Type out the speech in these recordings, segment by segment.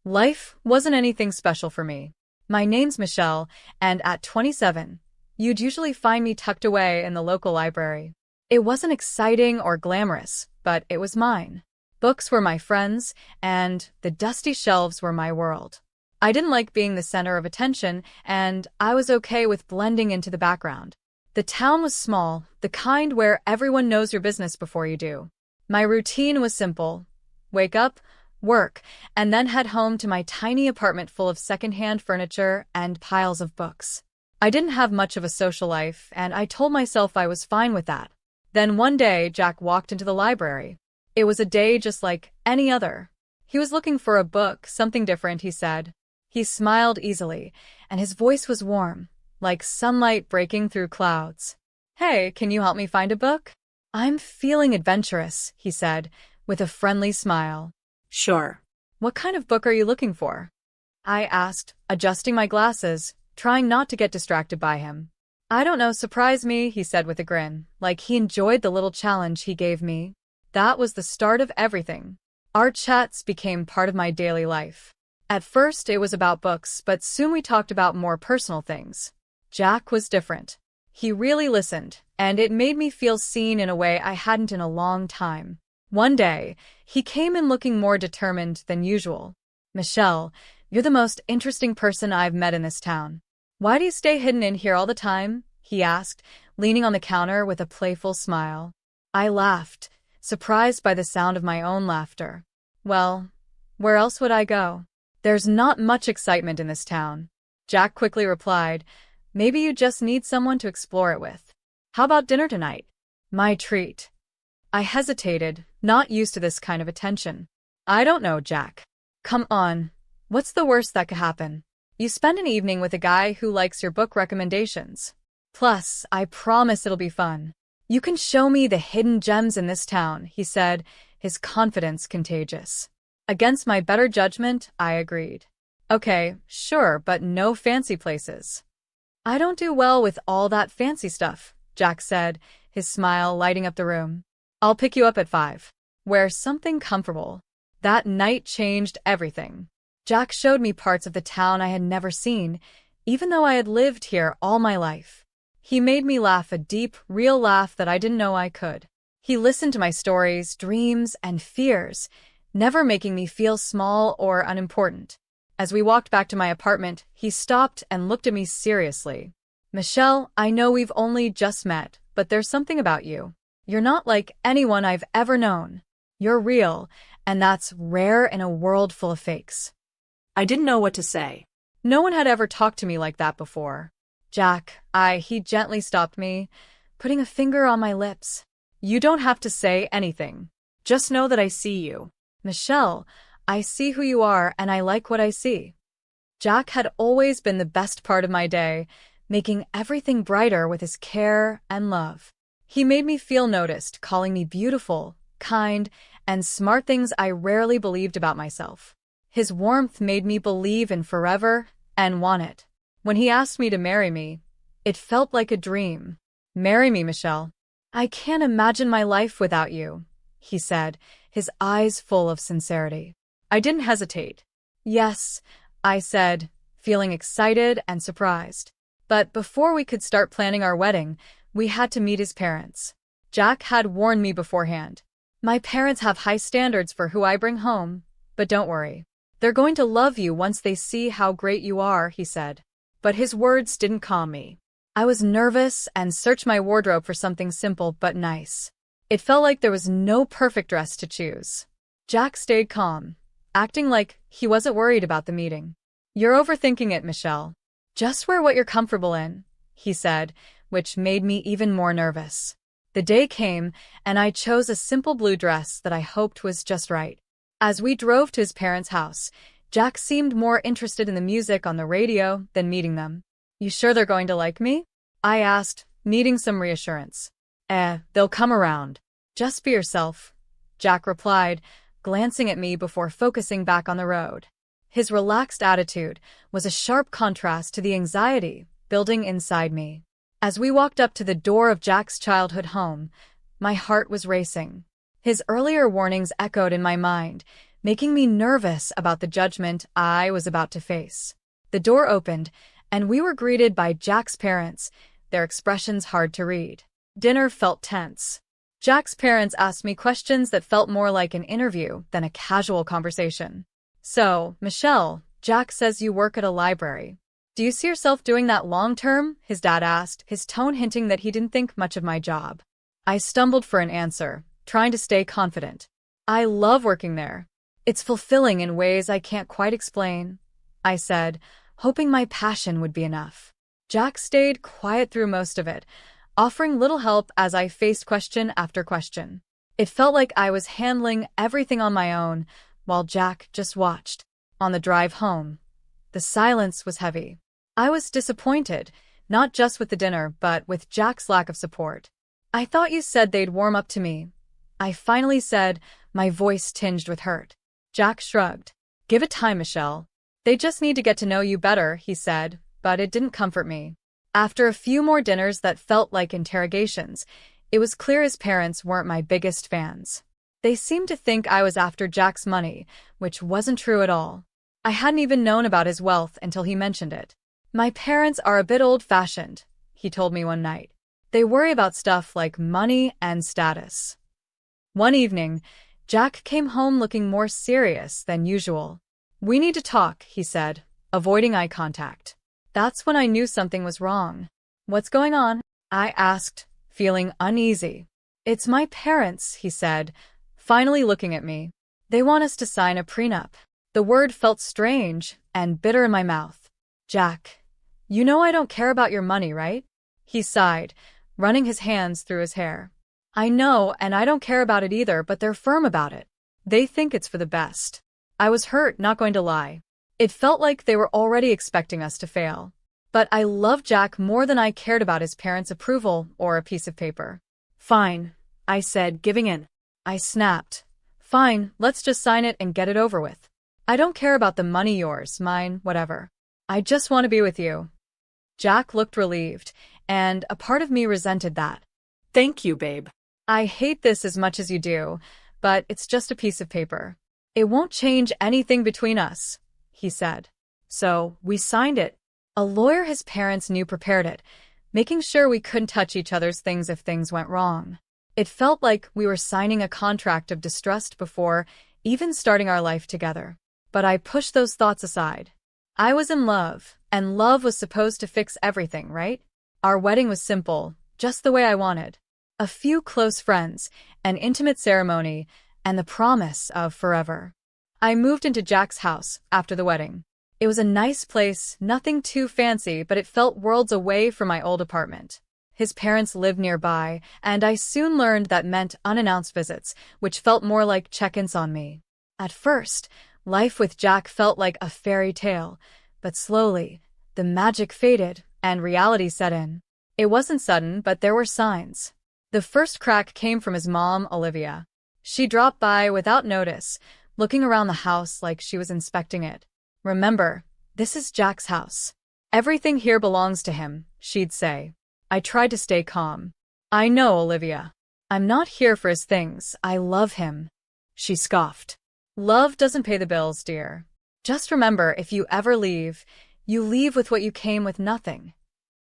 Life wasn't anything special for me. My name's Michelle, and at 27, you'd usually find me tucked away in the local library. It wasn't exciting or glamorous, but it was mine. Books were my friends, and the dusty shelves were my world. I didn't like being the center of attention, and I was okay with blending into the background. The town was small, the kind where everyone knows your business before you do. My routine was simple. Wake up, work, and then head home to my tiny apartment full of secondhand furniture and piles of books. I didn't have much of a social life, and I told myself I was fine with that. Then one day, Jack walked into the library. It was a day just like any other. He was looking for a book, something different, he said. He smiled easily, and his voice was warm, like sunlight breaking through clouds. "Hey, can you help me find a book?" "I'm feeling adventurous," he said, with a friendly smile. Sure. "What kind of book are you looking for?" I asked, adjusting my glasses, trying not to get distracted by him. "I don't know, surprise me," he said with a grin, like he enjoyed the little challenge he gave me. That was the start of everything. Our chats became part of my daily life. At first, it was about books, but soon we talked about more personal things. Jack was different. He really listened, and it made me feel seen in a way I hadn't in a long time. One day, he came in looking more determined than usual. "Michelle, you're the most interesting person I've met in this town. Why do you stay hidden in here all the time?" he asked, leaning on the counter with a playful smile. I laughed, surprised by the sound of my own laughter. "Well, where else would I go? There's not much excitement in this town." Jack quickly replied, "Maybe you just need someone to explore it with. How about dinner tonight?" My treat. I hesitated, not used to this kind of attention. "I don't know, Jack." "Come on. What's the worst that could happen? You spend an evening with a guy who likes your book recommendations. Plus, I promise it'll be fun. You can show me the hidden gems in this town," he said, his confidence contagious. Against my better judgment, I agreed. "Okay, sure, but no fancy places." "I don't do well with all that fancy stuff," Jack said, his smile lighting up the room. "I'll pick you up at 5. Wear something comfortable." That night changed everything. Jack showed me parts of the town I had never seen, even though I had lived here all my life. He made me laugh, a deep, real laugh that I didn't know I could. He listened to my stories, dreams, and fears, never making me feel small or unimportant. As we walked back to my apartment, he stopped and looked at me seriously. "Michelle, I know we've only just met, but there's something about you. You're not like anyone I've ever known. You're real, and that's rare in a world full of fakes." I didn't know what to say. No one had ever talked to me like that before. "Jack, he gently stopped me, putting a finger on my lips. "You don't have to say anything. Just know that I see you." "Michelle, I see who you are, and I like what I see." Jack had always been the best part of my day, making everything brighter with his care and love. He made me feel noticed, calling me beautiful, kind, and smart, things I rarely believed about myself. His warmth made me believe in forever and want it. When he asked me to marry me, it felt like a dream. "Marry me, Michelle. I can't imagine my life without you," he said, his eyes full of sincerity. I didn't hesitate. "Yes," I said, feeling excited and surprised. But before we could start planning our wedding, we had to meet his parents. Jack had warned me beforehand. "My parents have high standards for who I bring home, but don't worry. They're going to love you once they see how great you are," he said. But his words didn't calm me. I was nervous and searched my wardrobe for something simple but nice. It felt like there was no perfect dress to choose. Jack stayed calm, acting like he wasn't worried about the meeting. "You're overthinking it, Michelle. Just wear what you're comfortable in," he said, which made me even more nervous. The day came, and I chose a simple blue dress that I hoped was just right. As we drove to his parents' house, Jack seemed more interested in the music on the radio than meeting them. "You sure they're going to like me?" I asked, needing some reassurance. They'll come around. Just be yourself," Jack replied, glancing at me before focusing back on the road. His relaxed attitude was a sharp contrast to the anxiety building inside me. As we walked up to the door of Jack's childhood home, my heart was racing. His earlier warnings echoed in my mind, making me nervous about the judgment I was about to face. The door opened, and we were greeted by Jack's parents, their expressions hard to read. Dinner felt tense. Jack's parents asked me questions that felt more like an interview than a casual conversation. "So, Michelle, Jack says you work at a library. Do you see yourself doing that long-term?" his dad asked, his tone hinting that he didn't think much of my job. I stumbled for an answer, trying to stay confident. "I love working there. It's fulfilling in ways I can't quite explain," I said, hoping my passion would be enough. Jack stayed quiet through most of it, offering little help as I faced question after question. It felt like I was handling everything on my own, while Jack just watched. On the drive home, the silence was heavy. I was disappointed, not just with the dinner, but with Jack's lack of support. "I thought you said they'd warm up to me," I finally said, my voice tinged with hurt. Jack shrugged. "Give it time, Michelle. They just need to get to know you better," he said, but it didn't comfort me. After a few more dinners that felt like interrogations, it was clear his parents weren't my biggest fans. They seemed to think I was after Jack's money, which wasn't true at all. I hadn't even known about his wealth until he mentioned it. "My parents are a bit old-fashioned," he told me one night. "They worry about stuff like money and status." One evening, Jack came home looking more serious than usual. "We need to talk," he said, avoiding eye contact. That's when I knew something was wrong. "What's going on?" I asked, feeling uneasy. "It's my parents," he said, finally looking at me. "They want us to sign a prenup." The word felt strange and bitter in my mouth. "Jack, you know I don't care about your money, right?" He sighed, running his hands through his hair. "I know, and I don't care about it either, but they're firm about it. They think it's for the best." I was hurt, not going to lie. It felt like they were already expecting us to fail. But I loved Jack more than I cared about his parents' approval or a piece of paper. "Fine," I said, giving in. I snapped. "Fine, let's just sign it and get it over with. I don't care about the money, yours, mine, whatever. I just want to be with you." Jack looked relieved, and a part of me resented that. Thank you, babe. "I hate this as much as you do, but it's just a piece of paper. It won't change anything between us," he said. So we signed it. A lawyer his parents knew prepared it, making sure we couldn't touch each other's things if things went wrong. It felt like we were signing a contract of distrust before even starting our life together. But I pushed those thoughts aside. I was in love, and love was supposed to fix everything, right? Our wedding was simple, just the way I wanted. A few close friends, an intimate ceremony, and the promise of forever. I moved into Jack's house after the wedding. It was a nice place, nothing too fancy, but it felt worlds away from my old apartment. His parents lived nearby, and I soon learned that meant unannounced visits, which felt more like check-ins on me. At first, life with Jack felt like a fairy tale, but slowly, the magic faded and reality set in. It wasn't sudden, but there were signs. The first crack came from his mom, Olivia. She dropped by without notice, looking around the house like she was inspecting it. "Remember, this is Jack's house. Everything here belongs to him," she'd say. I tried to stay calm. "I know, Olivia. I'm not here for his things. I love him." She scoffed. "Love doesn't pay the bills, dear. Just remember, if you ever leave, you leave with what you came with, nothing."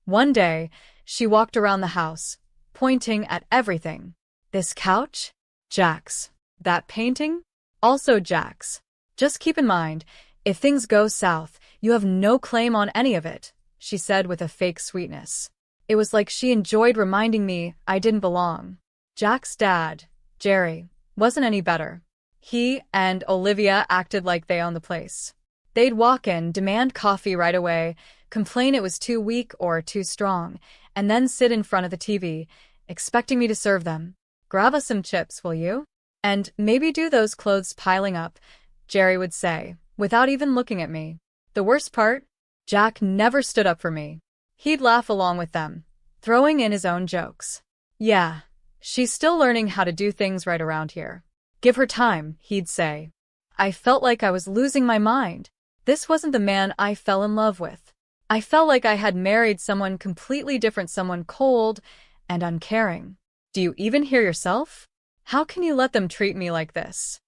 One day, she walked around the house, pointing at everything. "This couch? Jack's. That painting? Also Jack's. Just keep in mind, if things go south, you have no claim on any of it," she said with a fake sweetness. It was like she enjoyed reminding me I didn't belong. Jack's dad, Jerry, wasn't any better. He and Olivia acted like they owned the place. They'd walk in, demand coffee right away, complain it was too weak or too strong, and then sit in front of the TV, expecting me to serve them. "Grab us some chips, will you? And maybe do those clothes piling up," Jerry would say, without even looking at me. The worst part? Jack never stood up for me. He'd laugh along with them, throwing in his own jokes. "Yeah, she's still learning how to do things right around here. Give her time," he'd say. I felt like I was losing my mind. This wasn't the man I fell in love with. I felt like I had married someone completely different, someone cold and uncaring. "Do you even hear yourself? How can you let them treat me like this?"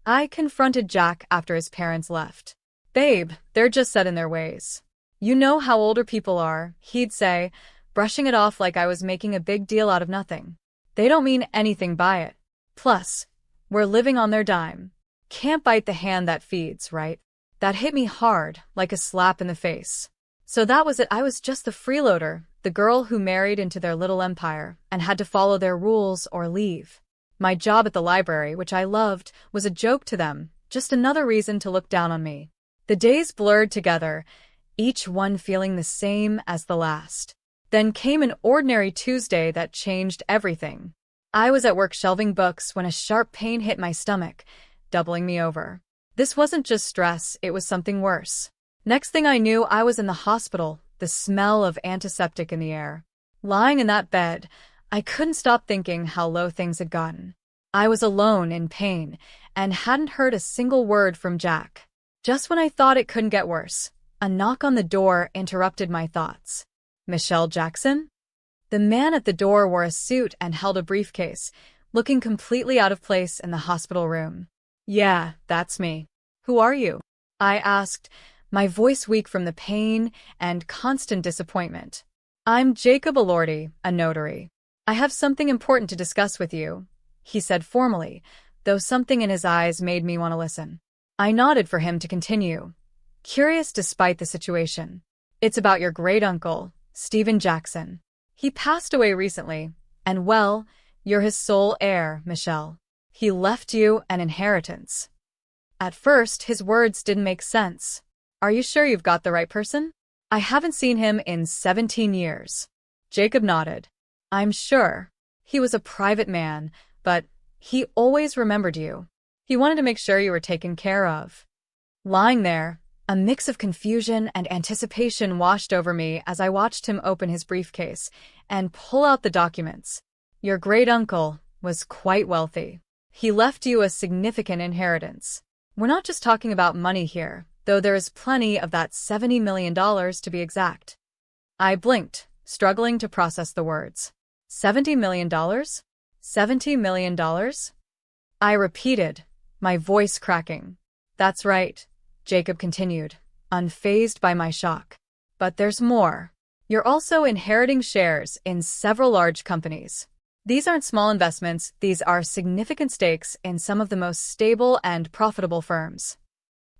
I confronted Jack after his parents left. Babe, they're just set in their ways. You know how older people are, he'd say, brushing it off like I was making a big deal out of nothing. They don't mean anything by it. Plus, we're living on their dime. Can't bite the hand that feeds, right? That hit me hard, like a slap in the face. So that was it. I was just the freeloader, the girl who married into their little empire and had to follow their rules or leave. My job at the library, which I loved, was a joke to them, just another reason to look down on me. The days blurred together, each one feeling the same as the last. Then came an ordinary Tuesday that changed everything. I was at work shelving books when a sharp pain hit my stomach, doubling me over. This wasn't just stress, it was something worse. Next thing I knew, I was in the hospital, the smell of antiseptic in the air. Lying in that bed, I couldn't stop thinking how low things had gotten. I was alone in pain and hadn't heard a single word from Jack. Just when I thought it couldn't get worse, a knock on the door interrupted my thoughts. Michelle Jackson? The man at the door wore a suit and held a briefcase, looking completely out of place in the hospital room. Yeah, that's me. Who are you? I asked, my voice weak from the pain and constant disappointment. I'm Jacob Elordi, a notary. I have something important to discuss with you, he said formally, though something in his eyes made me want to listen. I nodded for him to continue, curious despite the situation. It's about your great-uncle, Stephen Jackson. He passed away recently, and well, you're his sole heir, Michelle. He left you an inheritance. At first, his words didn't make sense. Are you sure you've got the right person? I haven't seen him in 17 years. Jacob nodded. I'm sure. He was a private man, but he always remembered you. He wanted to make sure you were taken care of. Lying there, a mix of confusion and anticipation washed over me as I watched him open his briefcase and pull out the documents. Your great-uncle was quite wealthy. He left you a significant inheritance. We're not just talking about money here, though there is plenty of that $70 million to be exact. I blinked, struggling to process the words. $70 million? $70 million? I repeated, my voice cracking. That's right, Jacob continued, unfazed by my shock. But there's more. You're also inheriting shares in several large companies. These aren't small investments, these are significant stakes in some of the most stable and profitable firms.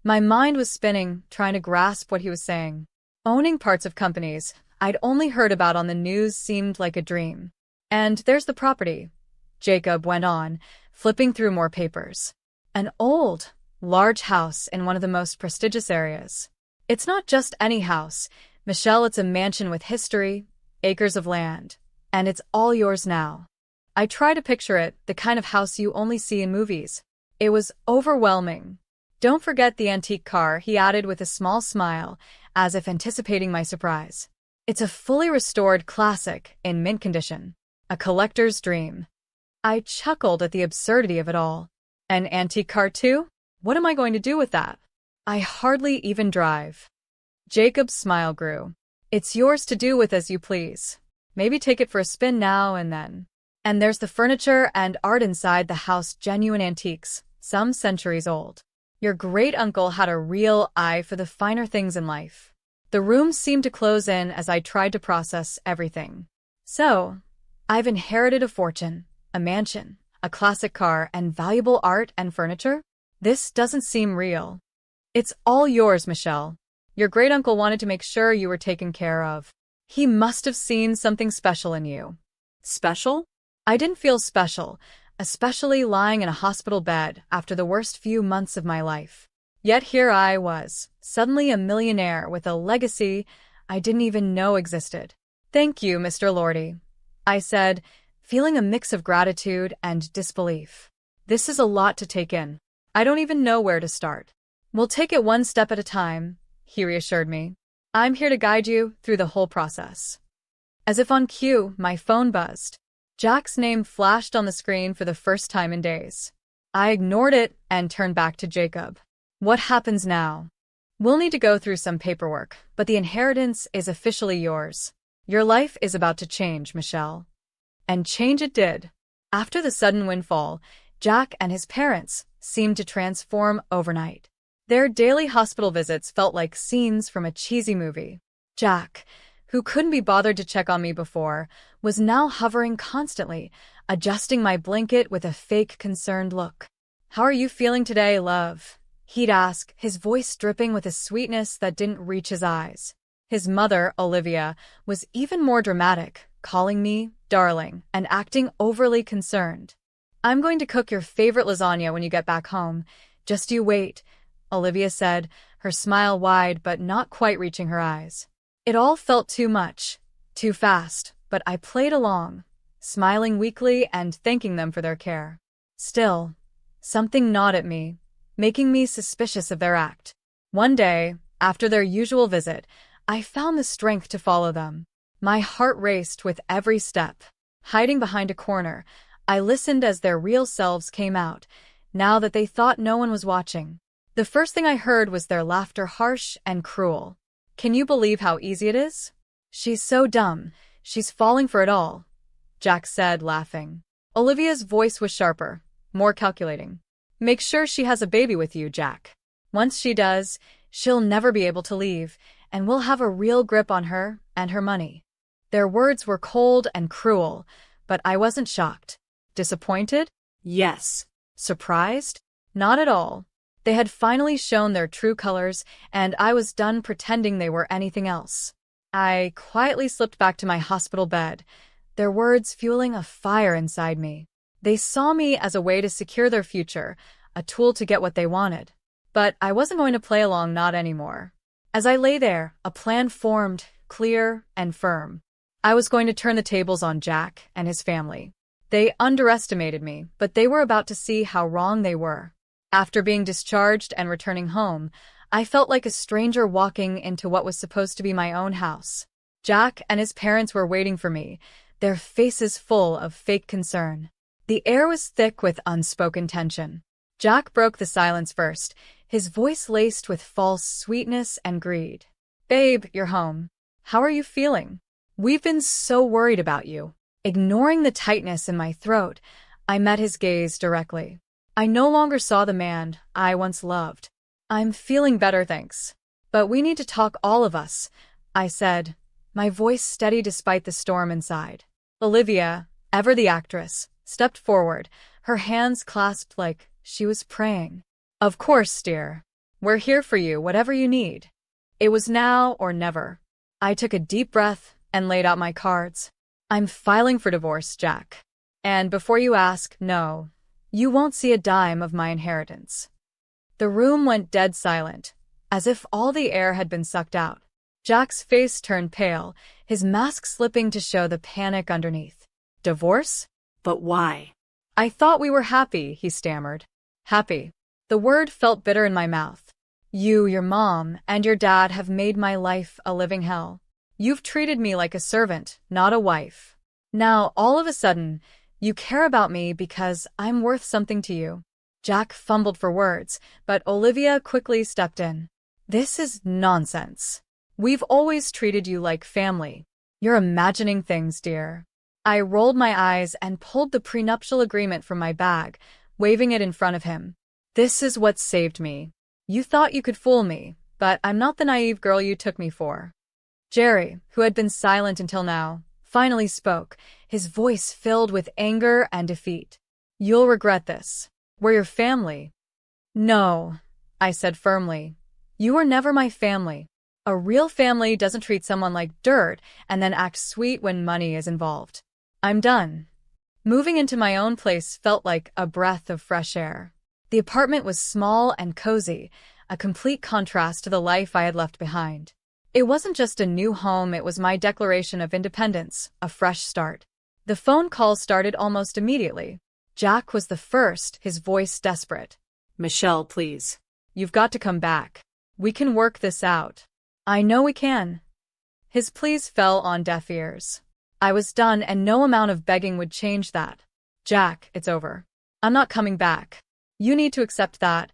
My mind was spinning, trying to grasp what he was saying. Owning parts of companies I'd only heard about on the news seemed like a dream. And there's the property, Jacob went on, flipping through more papers. An old, large house in one of the most prestigious areas. It's not just any house, Michelle, it's a mansion with history, acres of land, and it's all yours now. I try to picture it, the kind of house you only see in movies. It was overwhelming. Don't forget the antique car, he added with a small smile, as if anticipating my surprise. It's a fully restored classic in mint condition. A collector's dream. I chuckled at the absurdity of it all. An antique car too? What am I going to do with that? I hardly even drive. Jacob's smile grew. It's yours to do with as you please. Maybe take it for a spin now and then. And there's the furniture and art inside the house, genuine antiques, some centuries old. Your great-uncle had a real eye for the finer things in life. The room seemed to close in as I tried to process everything. So, I've inherited a fortune, a mansion, a classic car, and valuable art and furniture? This doesn't seem real. It's all yours, Michelle. Your great-uncle wanted to make sure you were taken care of. He must have seen something special in you. Special? I didn't feel special, especially lying in a hospital bed after the worst few months of my life. Yet here I was, suddenly a millionaire with a legacy I didn't even know existed. Thank you, Mr. Lordy, I said, feeling a mix of gratitude and disbelief. This is a lot to take in. I don't even know where to start. We'll take it one step at a time, he reassured me. I'm here to guide you through the whole process. As if on cue, my phone buzzed. Jack's name flashed on the screen for the first time in days. I ignored it and turned back to Jacob. What happens now? We'll need to go through some paperwork, but the inheritance is officially yours. Your life is about to change, Michelle. And change it did. After the sudden windfall, Jack and his parents, seemed to transform overnight. Their daily hospital visits felt like scenes from a cheesy movie. Jack, who couldn't be bothered to check on me before, was now hovering constantly, adjusting my blanket with a fake concerned look. "How are you feeling today, love?" he'd ask, his voice dripping with a sweetness that didn't reach his eyes. His mother, Olivia, was even more dramatic, calling me darling and acting overly concerned. "I'm going to cook your favorite lasagna when you get back home. Just you wait," Olivia said, her smile wide but not quite reaching her eyes. It all felt too much, too fast, but I played along, smiling weakly and thanking them for their care. Still, something gnawed at me, making me suspicious of their act. One day, after their usual visit, I found the strength to follow them. My heart raced with every step. Hiding behind a corner, I listened as their real selves came out, now that they thought no one was watching. The first thing I heard was their laughter, harsh and cruel. "Can you believe how easy it is? She's so dumb. She's falling for it all," Jack said, laughing. Olivia's voice was sharper, more calculating. "Make sure she has a baby with you, Jack. Once she does, she'll never be able to leave, and we'll have a real grip on her and her money." Their words were cold and cruel, but I wasn't shocked. Disappointed? Yes. Surprised? Not at all. They had finally shown their true colors, and I was done pretending they were anything else. I quietly slipped back to my hospital bed, their words fueling a fire inside me. They saw me as a way to secure their future, a tool to get what they wanted. But I wasn't going to play along, not anymore. As I lay there, a plan formed, clear and firm. I was going to turn the tables on Jack and his family. They underestimated me, but they were about to see how wrong they were. After being discharged and returning home, I felt like a stranger walking into what was supposed to be my own house. Jack and his parents were waiting for me, their faces full of fake concern. The air was thick with unspoken tension. Jack broke the silence first, his voice laced with false sweetness and greed. "Babe, you're home. How are you feeling? We've been so worried about you." Ignoring the tightness in my throat, I met his gaze directly. I no longer saw the man I once loved. "I'm feeling better, thanks. But we need to talk, all of us," I said, my voice steady despite the storm inside. Olivia, ever the actress, stepped forward, her hands clasped like she was praying. "Of course, dear. We're here for you, whatever you need." It was now or never. I took a deep breath and laid out my cards. "I'm filing for divorce, Jack. And before you ask, no, you won't see a dime of my inheritance." The room went dead silent, as if all the air had been sucked out. Jack's face turned pale, his mask slipping to show the panic underneath. "Divorce? But why?" "I thought we were happy," he stammered. "Happy." The word felt bitter in my mouth. "You, your mom, and your dad have made my life a living hell. You've treated me like a servant, not a wife. Now, all of a sudden, you care about me because I'm worth something to you." Jack fumbled for words, but Olivia quickly stepped in. "This is nonsense. We've always treated you like family. You're imagining things, dear." I rolled my eyes and pulled the prenuptial agreement from my bag, waving it in front of him. "This is what saved me. You thought you could fool me, but I'm not the naive girl you took me for." Jerry, who had been silent until now, finally spoke, his voice filled with anger and defeat. "You'll regret this. We're your family." "No," I said firmly. "You were never my family. A real family doesn't treat someone like dirt and then act sweet when money is involved. I'm done." Moving into my own place felt like a breath of fresh air. The apartment was small and cozy, a complete contrast to the life I had left behind. It wasn't just a new home, it was my declaration of independence, a fresh start. The phone calls started almost immediately. Jack was the first, his voice desperate. "Michelle, please. You've got to come back. We can work this out." "I know we can." His pleas fell on deaf ears. I was done, and no amount of begging would change that. "Jack, it's over. I'm not coming back. You need to accept that,"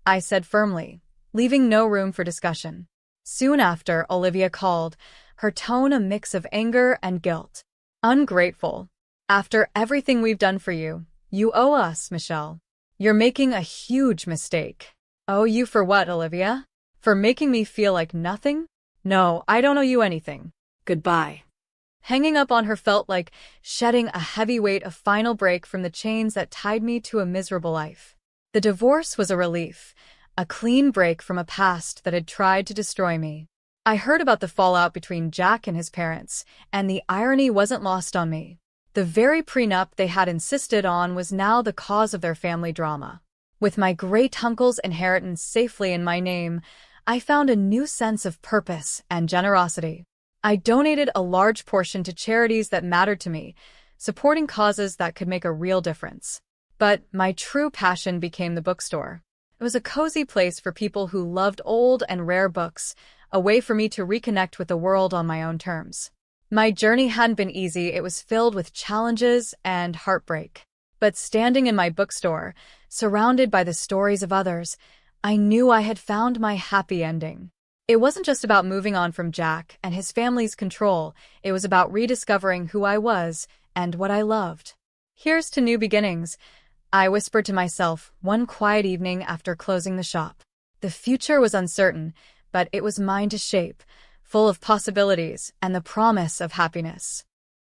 I said firmly, leaving no room for discussion. Soon after, Olivia called, her tone a mix of anger and guilt. "Ungrateful. After everything we've done for you, you owe us, Michelle. You're making a huge mistake. Oh, you for what, Olivia? For making me feel like nothing? No, I don't owe you anything. Goodbye. Hanging up on her felt like shedding a heavy weight of final break from the chains that tied me to a miserable life. The divorce was a relief, a clean break from a past that had tried to destroy me. I heard about the fallout between Jack and his parents, and the irony wasn't lost on me. The very prenup they had insisted on was now the cause of their family drama. With my great-uncle's inheritance safely in my name, I found a new sense of purpose and generosity. I donated a large portion to charities that mattered to me, supporting causes that could make a real difference. But my true passion became the bookstore. It was a cozy place for people who loved old and rare books, a way for me to reconnect with the world on my own terms. My journey hadn't been easy. It was filled with challenges and heartbreak. But standing in my bookstore, surrounded by the stories of others, I knew I had found my happy ending. It wasn't just about moving on from Jack and his family's control. It was about rediscovering who I was and what I loved. Here's to new beginnings, I whispered to myself one quiet evening after closing the shop. The future was uncertain, but it was mine to shape, full of possibilities and the promise of happiness.